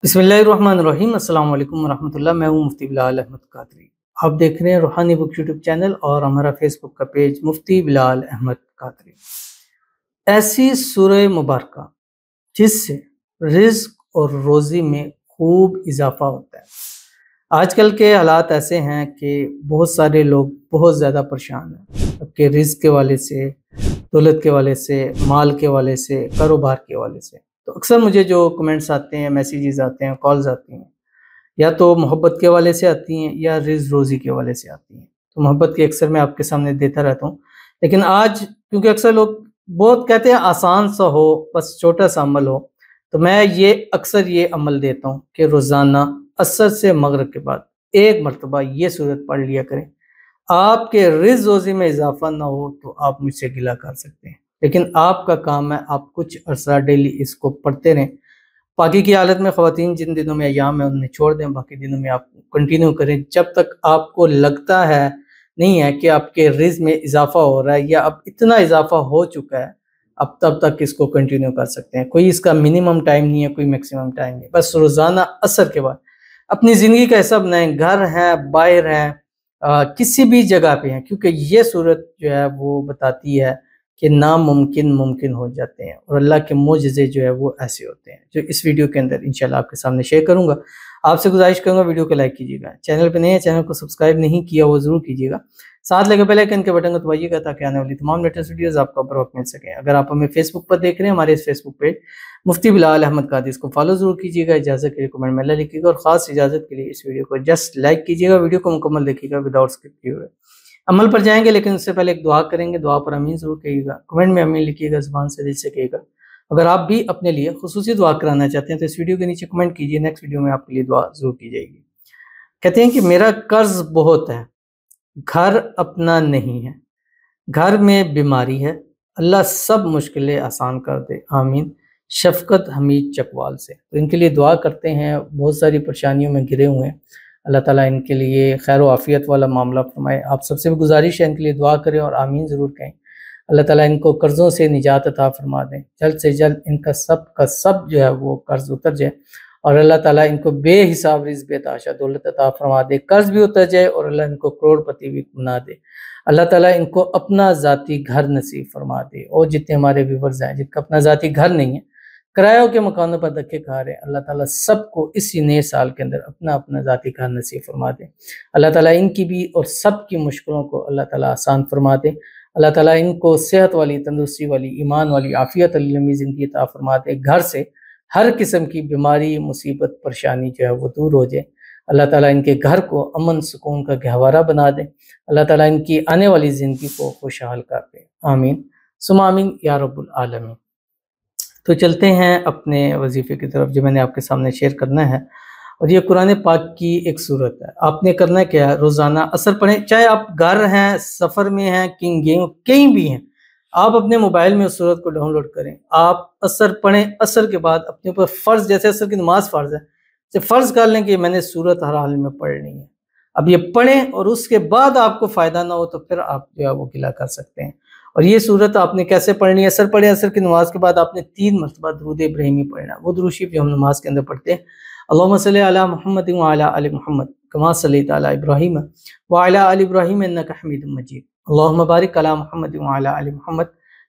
बिस्मिल्लाहिर्रहमानिर्रहीम। अस्सलाम वालेकुम वरहमतुल्लाह। मैं हूँ मुफ्ती बिलाल अहमद कादरी। आप देख रहे हैं रूहानी बुक यूट्यूब चैनल और हमारा फेसबुक का पेज मुफ्ती बिलाल अहमद कादरी। ऐसी सूरह मुबारका जिससे रिज्क और रोज़ी में खूब इजाफा होता है। आजकल के हालात ऐसे हैं कि बहुत सारे लोग बहुत ज़्यादा परेशान हैं, आपके रिज्क के वाले से, दौलत के वाले से, माल के वाले से, कारोबार के वाले से। तो अक्सर मुझे जो कमेंट्स आते हैं, मैसेजेस आते हैं, कॉल्स आती हैं, या तो मोहब्बत के वाले से आती हैं या रिज़्क रोज़ी के वाले से आती हैं। तो मोहब्बत की अक्सर मैं आपके सामने देता रहता हूँ, लेकिन आज क्योंकि अक्सर लोग बहुत कहते हैं आसान सा हो, बस छोटा सा अमल हो, तो मैं ये अक्सर ये अमल देता हूँ कि रोज़ाना असर से मगरिब के बाद एक मरतबा ये सूरत पढ़ लिया करें। आपके रिज़्क रोज़ी में इजाफा ना हो तो आप मुझसे गिला कर सकते हैं, लेकिन आपका काम है आप कुछ अर्सा डेली इसको पढ़ते रहें। बाकी की हालत में ख़वातीन जिन दिनों में अय्याम है उनमें छोड़ दें, बाकी दिनों में आप कंटिन्यू करें जब तक आपको लगता है नहीं है कि आपके रिज़्क में इजाफा हो रहा है या अब इतना इजाफा हो चुका है, अब तब तक इसको कंटिन्यू कर सकते हैं। कोई इसका मिनिमम टाइम नहीं है, कोई मैक्सिमम टाइम नहीं है। बस रोज़ाना असर के बाद अपनी ज़िंदगी का हिसाब बनाएं, घर है, बाहर है, किसी भी जगह पे हैं, क्योंकि ये सूरत जो है वो बताती है कि नामुमकिन मुमकिन हो जाते हैं और अल्लाह के मोजज़े जो है वो ऐसे होते हैं, जो इस वीडियो के अंदर इंशाल्लाह आपके सामने शेयर करूंगा। आपसे गुजारिश करूंगा वीडियो को लाइक कीजिएगा, चैनल पे नए हैं चैनल को सब्सक्राइब नहीं किया वो ज़रूर कीजिएगा, साथ लगे बेल आइकन के बटन को दबाइएगा ताकि आने वाली तमाम लेटेस्ट वीडियोज़ आपको बर वक्त मिल सकें। अगर आप हमें फेसबुक पर देख रहे हैं, हमारे इस फेसबुक पेज मुफ्ती बिलाल अहमद कादरी को फॉलो जरूर कीजिएगा। इजाज़त के लिए कमेंट में अल्लाह लिखिएगा और ख़ास इजाज़त के लिए इस वीडियो को जस्ट लाइक कीजिएगा, वीडियो को मुकम्मल देखिएगा विदाउट स्किप किए हुए। अमल पर जाएंगे लेकिन उससे पहले एक दुआ करेंगे, दुआ पर आमीन ज़रूर कहिएगा, कमेंट में आमीन लिखिएगा, ज़ुबान से दिल से कहिएगा। अगर आप भी अपने लिए खुसूसी दुआ कराना चाहते हैं तो इस वीडियो के नीचे कमेंट कीजिए, नेक्स्ट वीडियो में आपके लिए दुआ ज़रूर की जाएगी। कहते हैं कि मेरा कर्ज बहुत है, घर अपना नहीं है, घर में बीमारी है, अल्लाह सब मुश्किलें आसान कर दे, आमीन। शफकत हमीद चकवाल से। तो इनके लिए दुआ करते हैं, बहुत सारी परेशानियों में घिरे हुए हैं, अल्लाह ताला इनके लिए खैर व आफ़ियत वाला मामला फरमाए। आप सबसे भी गुजारिश है इनके लिए दुआ करें और आमीन ज़रूर कहें। अल्लाह ताला इनको कर्ज़ों से निजात अता फरमा दें, जल्द से जल्द इनका सब का सब जो है वो कर्ज़ उतर जाए और अल्लाह ताला इनको बेहिसाब रिज़्क़ बेताशा दौलत अता फरमा दे, कर्ज़ भी उतर जाए और अल्लाह इनको करोड़पति भी बना दे। अल्लाह ताला इनको अपना ज़ाती घर नसीब फरमा दे। और जितने हमारे व्यूअर्स हैं जिनका अपना ज़ाती घर नहीं है, किरायों के मकानों पर धक्के खा रहे हैं, अल्लाह ताला सबको इसी नए साल के अंदर अपना अपना ज़ाती घर नसीब फरमा दे। अल्लाह ताला इनकी भी और सब की मुश्किलों को अल्लाह ताला आसान फरमा दे। अल्लाह ताला इनको सेहत वाली, तंदुरुस्ती वाली, ईमान वाली, आफ़ियत वाली लंबी ज़िंदगी अता फरमा दे। घर से हर किस्म की बीमारी, मुसीबत, परेशानी जो है वो दूर हो जाए। अल्लाह ताला इनके घर को अमन सुकून का गहवारा बना दे। अल्लाह ताला इनकी आने वाली ज़िंदगी को खुशहाल कर दे, आमीन सुम्मा आमीन या रब्बुल आलमीन। तो चलते हैं अपने वजीफ़े की तरफ जो मैंने आपके सामने शेयर करना है, और ये कुरान पाक की एक सूरत है। आपने करना क्या है, रोज़ाना असर पढ़ें, चाहे आप घर हैं, सफ़र में हैं, कहीं भी हैं, आप अपने मोबाइल में उस सूरत को डाउनलोड करें, आप असर पढ़ें। असर के बाद अपने ऊपर फ़र्ज़, जैसे असर की नमाज़ फ़र्ज़ है, तो फ़र्ज़ कर लें कि मैंने सूरत हर हाल में पढ़नी है। अब ये पढ़ें और उसके बाद आपको फ़ायदा ना हो तो फिर आप जो है वो गिला कर सकते हैं। और ये सूरत आपने कैसे पढ़नी है, असर पढ़े, असर की नमाज़ के बाद आपने 3 मरतबा दुरूद इब्राहिमी पढ़ना है। वो दुरूद शरीफ जो हम नमाज़ के अंदर पढ़ते हैं, अल्लाहुम्मा सल्लि अला मुहम्मद व अला आलि मुहम्मद कमा सल्लैता अला इब्राहीम व अला आलि इब्राहीम इन्नका हमीदुम मजीद, अल्लाहुम्मा बारिक अला मुहम्मद व अला आलि मुहम्मद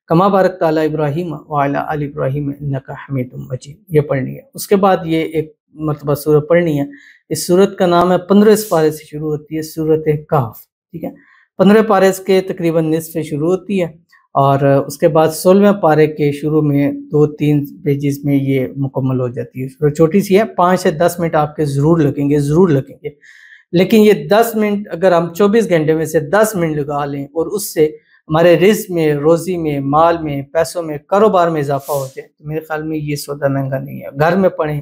कमा बारकता अला इब्राहीम व अला आलि इब्राहीम इन्नका हमीदुम मजीद, ये पढ़नी है। उसके बाद ये एक मरतबा सूरत पढ़नी है। इस सूरत का नाम है, 15 पारे से शुरू होती है, सूरत कहफ, ठीक है। 15 पारे के तकरीबन निस्फ से शुरू होती है और उसके बाद 16वें पारे के शुरू में 2-3 पेजेस में ये मुकम्मल हो जाती है। सूरत छोटी सी है, 5 से 10 मिनट आपके ज़रूर लगेंगे, लेकिन ये 10 मिनट अगर हम 24 घंटे में से 10 मिनट लगा लें और उससे हमारे रिज़्क में, रोज़ी में, माल में, पैसों में, कारोबार में इजाफा हो जाए तो मेरे ख्याल में ये सौदा महंगा नहीं है। घर में पढ़ें,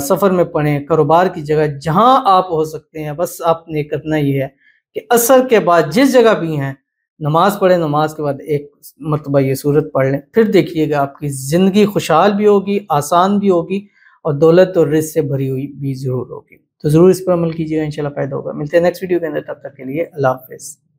सफ़र में पढ़ें, कारोबार की जगह जहाँ आप हो सकते हैं, बस आपने करना ये है कि असर के बाद जिस जगह भी हैं नमाज़ पढ़ें, नमाज के बाद एक मरतबा ये सूरत पढ़ लें, फिर देखिएगा आपकी ज़िंदगी खुशहाल भी होगी, आसान भी होगी और दौलत और रिज़्क से भरी हुई भी ज़रूर होगी। तो ज़रूर इस पर अमल कीजिएगा, इंशाल्लाह फ़ायदा होगा। मिलते हैं नेक्स्ट वीडियो के अंदर, तब तक के लिए अल्लाह हाफ़िज़।